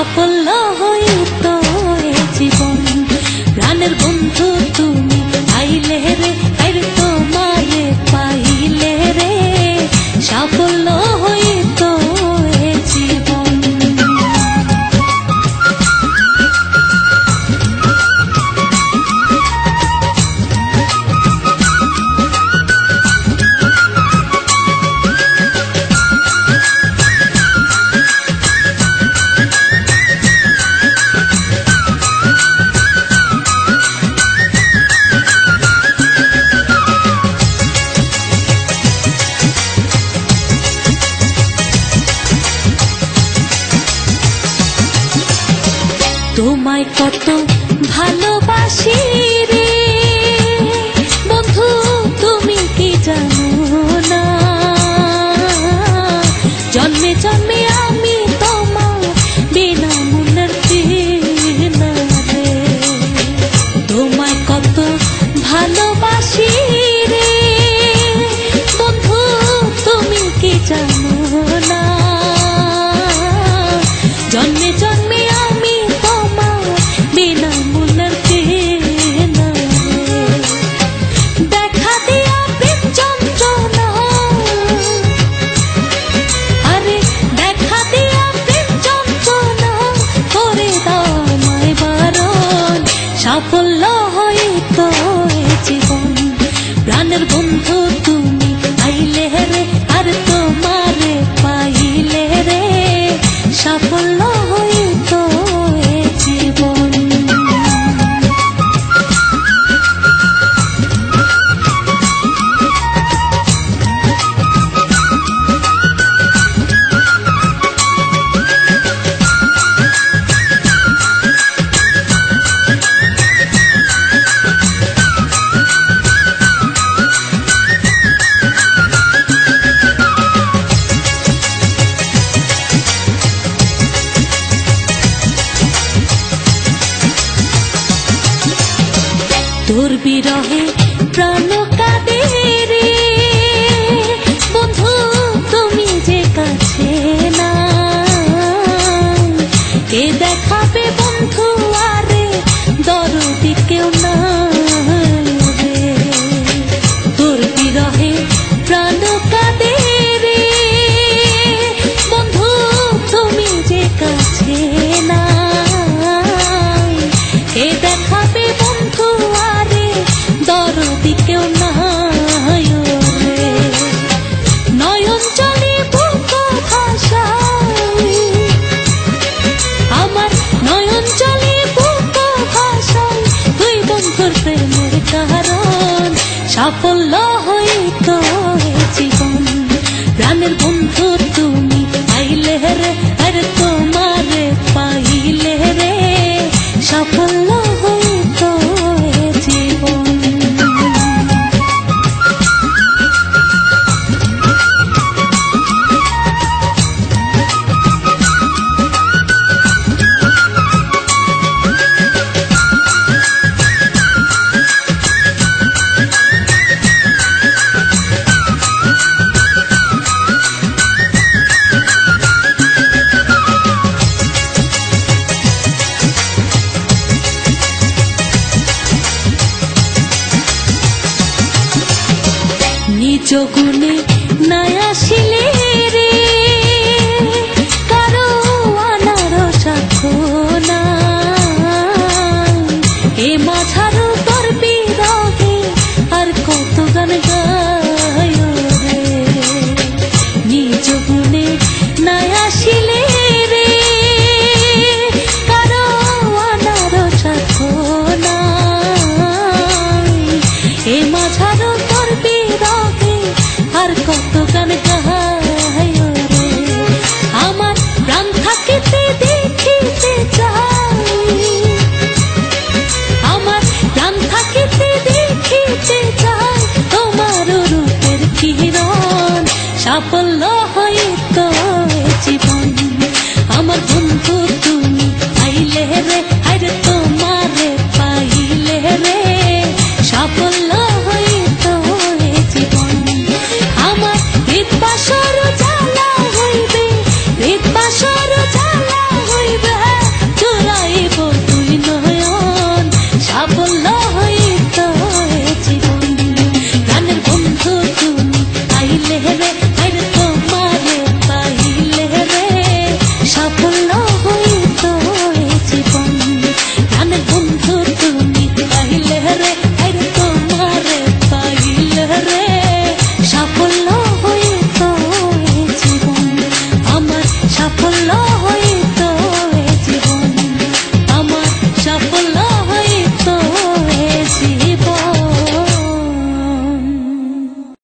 সাফল্য হইতো এ জীবন। প্রাণের বন্ধু তুমি আইলে রে, আর তোমারে পাইলে রে, সাফল্য হইতো এ জীবন। তোমায় কত ভালোবাসি রে বন্ধু, তুমি কি জানো না? জন্মে জন্মে আমি তোমার বিনা মনের বিনা রে। তোমায় কত ভালোবাসি রে বন্ধু, তুমি কি জানো না? জন্মে জন্মে আমি বিনা মনের বিনা রে। দেখা দিয়া প্রেম যন্ত্রণা, আরে দেখা দিয়া প্রেম যন্ত্রণা, করে দাও আমায় বারণ। সাফল্য হইতো এ জীবন। প্রাণের বন্ধু তুমি আইলে রে, আর তোমারে পাইলে রে, সাফল্য হইতো এ জীবন। তোর বিরহে প্রাণ কাঁদে রে বন্ধু, তুমি যে কাছে না, কে দেখাবে বন্ধু আরে দরদি কেউ না রে। তোর বিরহে প্রাণ কাঁদে রে বন্ধু, তুমি যে কাছে না, কে দেখাবে বন্ধু আরে দরদি কেউ না রে। নয়ন জলে বুক ভাষায়, আমার নয়ন জলে বুক ভাষায়, তুই বন্ধুর প্রেমের কারণ। সাফল্য হইতো এ জীবন। প্রাণের বন্ধু তুমি আইলে রে, আর তোমারে পাইলে রে, সাফল্য হইতো এ জীবন। নিজ গুণে নাই আসিলে রে, কারো আনার সাক্ষ্য নাই। এ মাঝারও তোর বিরহে আর কত গান গায় রে। নিজ গুণে নাই আসিলে রে, কারো আনার সাক্ষ্য নাই। এ মাঝারও তোর বিরহে আর কত গান গায় রে। আমার প্রাণ থাকিতে দেখিতে চাই, আমার প্রাণ থাকিতে দেখিতে চাই তোমার রূপের কিরণ। সাফল্য হইতো এ জীবন। আমার বন্ধু তুমি আইলে রে,